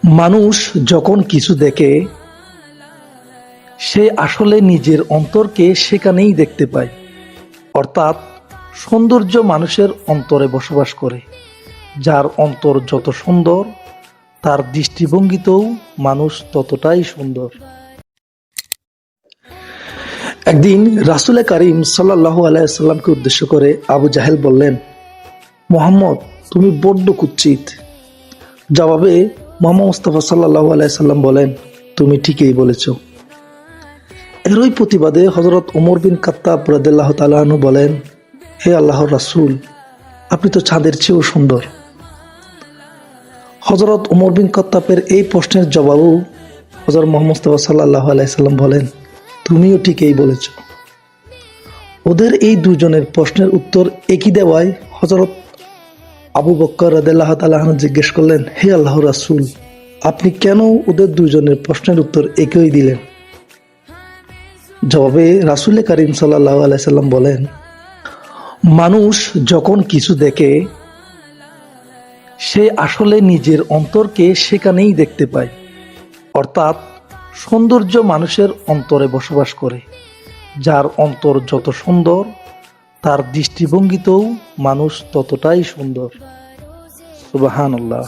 মানুষ যখন কিছু দেখে সে আসলে নিজের অন্তরকে সেখানেই দেখতে পায়। অর্থাৎ সৌন্দর্য মানুষের অন্তরে বসবাস করে। যার অন্তর যত সুন্দর তার দৃষ্টিভঙ্গিতেও মানুষ ততটাই সুন্দর। একদিন রাসূল করিম সাল্লাল্লাহু আলাইহি সাল্লামকে উদ্দেশ্য করে আবু জাহেল বললেন, মুহাম্মদ তুমি বড্ড কুৎসিত। জবাবে মুহাম্মদ মুস্তাফা সাল্লাল্লাহু আলাইহি সাল্লাম বলেন, তুমি ঠিকই বলেছ। এরই প্রতিবাদে হযরত ওমর বিন খাত্তাব রাদিয়াল্লাহু তাআলা আনহু বলেন, হে আল্লাহর রাসূল, আপনি তো চাঁদের চেয়েও সুন্দর। হযরত ওমর বিন খাত্তাবের এই প্রশ্নের জবাবেও হযরত মুহাম্মদ মুস্তাফা সাল্লাল্লাহু আলাইহি সাল্লাম বলেন, তুমিও ঠিকই বলেছ। ওদের এই দুজনের প্রশ্নের উত্তর একই দেওয়ায় হযরত আবু বকর রাদিয়াল্লাহু তাআলা আনহু জিজ্ঞেস করলেন, হে আল্লাহর রাসূল, আপনি কেন ওদের দুজনের প্রশ্নের উত্তর একই দিলেন? জবাবে রাসূল করিম সাল্লাল্লাহু আলাইহি সাল্লাম বলেন, মানুষ যখন কিছু দেখে সে আসলে নিজের অন্তরকে সেখানেই দেখতে পায়। অর্থাৎ সৌন্দর্য মানুষের অন্তরে বসবাস করে। যার অন্তর যত সুন্দর তার দৃষ্টিভঙ্গিতেও মানুষ ততটাই সুন্দর। সুবহানাল্লাহ।